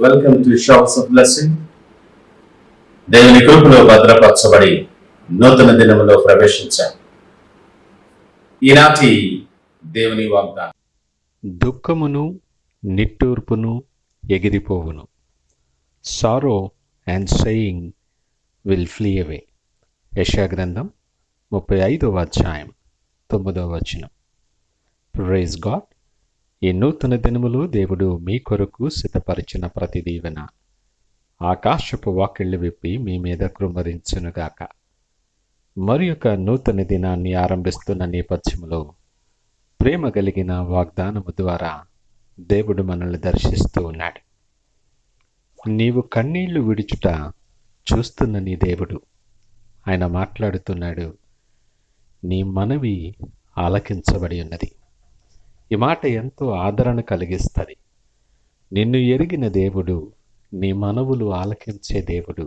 Welcome to shops of blessing. దేవుని కృపలో భద్రపరచబడి నూతన దినములో ప్రవేశించాం. ఈనాటి దేవుని వాగ్దానం, దుఃఖమును నిట్టూర్పును ఎగిరిపోవును. Sorrow and sighing will flee away. యెషయా గ్రంథం 35వ అధ్యాయం 9వ వచనం. Praise God. ఈ నూతన దినములు దేవుడు మీ కొరకు సిద్ధపరిచిన ప్రతి దీవెన ఆకాశపు వాకిళ్ళు విప్పి మీ మీద కృమ్మరించునుగాక. మరి ఒక నూతన దినాన్ని ఆరంభిస్తున్న నేపథ్యంలో ప్రేమ కలిగిన వాగ్దానము ద్వారా దేవుడు మనల్ని దర్శిస్తూ ఉన్నాడు. నీవు కన్నీళ్లు విడుచుట చూస్తున్న నీ దేవుడు ఆయన మాట్లాడుతున్నాడు. నీ మనవి ఆలకించబడి ఉన్నది. ఈ మాట ఎంతో ఆదరణ కలిగిస్తుంది. నిన్ను ఎరిగిన దేవుడు, నీ మనవులు ఆలకించే దేవుడు,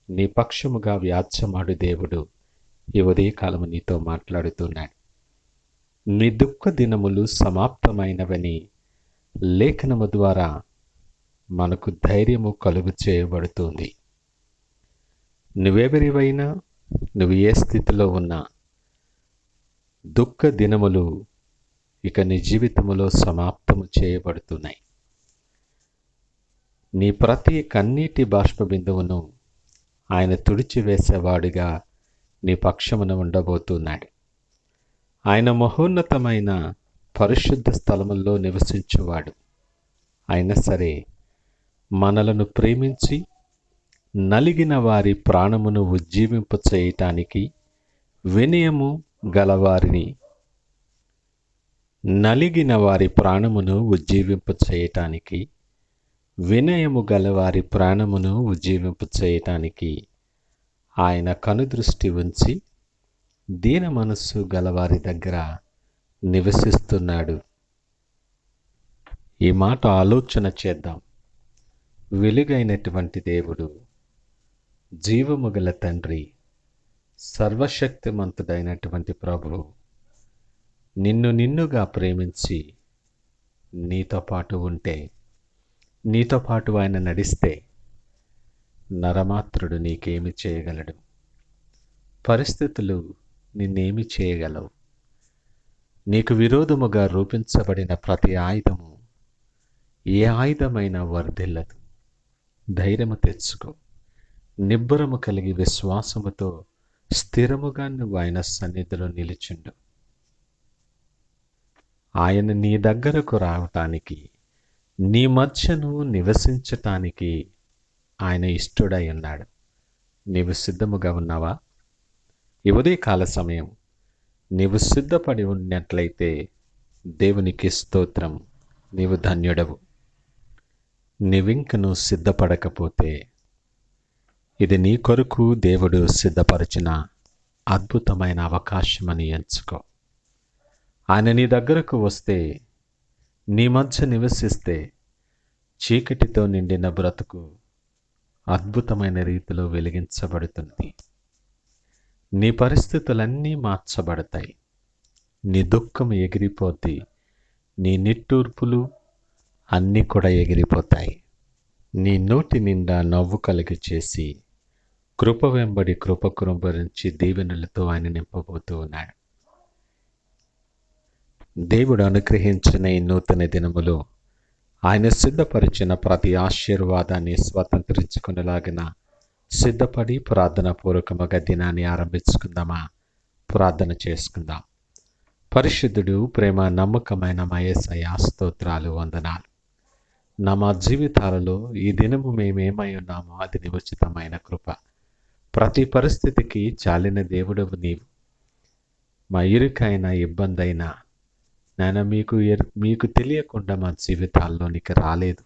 నీ పక్షముగా వ్యాజ్యమాడు దేవుడు ఈ ఉదయకాలము నీతో మాట్లాడుతున్నాడు. నీ దుఃఖ దినములు సమాప్తమైనవని లేఖనము ద్వారా మనకు ధైర్యము కలుగు చేయబడుతుంది. నువ్వెవరివైనా, నువ్వు ఏ స్థితిలో ఉన్నా, దుఃఖ దినములు ఇక నీ జీవితములో సమాప్తము చేయబడుతున్నాయి. నీ ప్రతి కన్నీటి బాష్ప బిందువును ఆయన తుడిచివేసేవాడుగా నీ పక్షమున ఉండబోతున్నాడు. ఆయన మహోన్నతమైన పరిశుద్ధ స్థలముల్లో నివసించువాడు. అయినా సరే మనలను ప్రేమించి నలిగిన వారి ప్రాణమును ఉజ్జీవింప చేయటానికి వినయము గలవారిని నలిగిన వారి ప్రాణమును ఉజ్జీవింప చేయటానికి వినయము గలవారి ప్రాణమును ఉజ్జీవింప చేయటానికి ఆయన కనుదృష్టి ఉంచి దీన మనస్సు గలవారి దగ్గర నివసిస్తున్నాడు. ఈ మాట ఆలోచన చేద్దాం. వెలుగైనటువంటి దేవుడు, జీవము గల తండ్రి, సర్వశక్తిమంతుడైనటువంటి ప్రభువు నిన్నుగా ప్రేమించి నీతో పాటు ఉంటే, నీతో పాటు ఆయన నడిస్తే నరమాత్రుడు నీకేమి చేయగలడు? పరిస్థితులు నిన్నేమి చేయగలవు? నీకు విరోధముగా రూపించబడిన ప్రతి ఆయుధము, ఏ ఆయుధమైనా వర్ధిల్లదు. ధైర్యము తెచ్చుకో. నిబ్బరము కలిగి విశ్వాసముతో స్థిరముగా నువ్వు ఆయన సన్నిధిలో నిలిచుండు. ఆయన నీ దగ్గరకు రావటానికి, నీ మధ్యను నివసించటానికి ఆయన ఇష్టడై ఉన్నాడు. నీవు సిద్ధముగా ఉన్నావా? ఈ ఉదయకాల సమయం నీవు సిద్ధపడి ఉన్నట్లయితే దేవునికి స్తోత్రం, నీవు ధన్యుడవు. నీవింకను సిద్ధపడకపోతే ఇది నీ కొరకు దేవుడు సిద్ధపరిచిన అద్భుతమైన అవకాశమని ఎంచుకో. ఆయన నీ దగ్గరకు వస్తే, నీ మధ్య నివసిస్తే చీకటితో నిండిన బ్రతుకు అద్భుతమైన రీతిలో వెలిగించబడుతుంది. నీ పరిస్థితులన్నీ మార్చబడతాయి. నీ దుఃఖం ఎగిరిపోద్ది. నీ నిట్టూర్పులు అన్నీ కూడా ఎగిరిపోతాయి. నీ నోటి నిండా నవ్వు కలిగి చేసి కృప వెంబడి కృప కురుంభరించి దీవెనలతో ఆయన నింపబోతూ ఉన్నాడు. దేవుడు అనుగ్రహించిన ఈ నూతన దినములో ఆయన సిద్ధపరిచిన ప్రతి ఆశీర్వాదాన్ని స్వతంత్రించుకునేలాగిన సిద్ధపడి ప్రార్థనాపూర్వకముగా దినాన్ని ఆరంభించుకుందామా? ప్రార్థన చేసుకుందాం. పరిశుద్ధుడు, ప్రేమ నమ్మకమైన మా యేసయ్యా, స్తోత్రాలు, వందనాలు. మా జీవితాలలో ఈ దినము మేమేమై ఉన్నామో అది నీ ఉచితమైన కృప. ప్రతి పరిస్థితికి చాలిన దేవుడవు నీవు. మా ఇరుకైన ఇబ్బంది అయినా నాయన మీకు తెలియకుండా మా జీవితాల్లోనికి రాలేదు.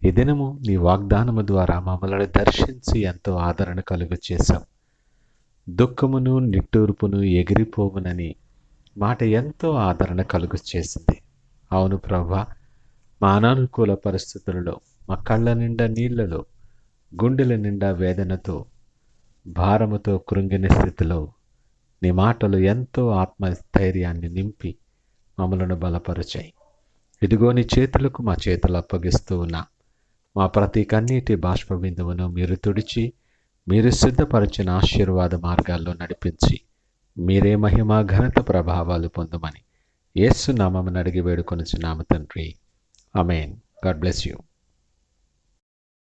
ఈ దినము నీ వాగ్దానము ద్వారా మమ్మల్ని దర్శించి ఎంతో ఆదరణ కలుగు చేశాం. దుఃఖమును నిట్టూర్పును ఎగిరిపోవునని మాట ఎంతో ఆదరణ కలుగు చేసింది. అవును ప్రభువా, మా అనానుకూల పరిస్థితులలో, మా కళ్ళ నిండా నీళ్లలో, గుండెల నిండా వేదనతో, భారముతో కృంగిన స్థితిలో నీ మాటలు ఎంతో ఆత్మస్థైర్యాన్ని నింపి మమ్మలను బలపరిచాయి. ఇదిగో నీ చేతులకు మా చేతులు అప్పగిస్తూ ఉన్నా. మా ప్రతి కన్నీటి బాష్ప బిందువును మీరు తుడిచి, మీరు సిద్ధపరిచిన ఆశీర్వాద మార్గాల్లో నడిపించి, మీరే మహిమ ఘనత ప్రభావాలు పొందమని యేసు నామమున అడిగి వేడుకొనుచున్నాము తండ్రి. ఆమేన్. God bless you.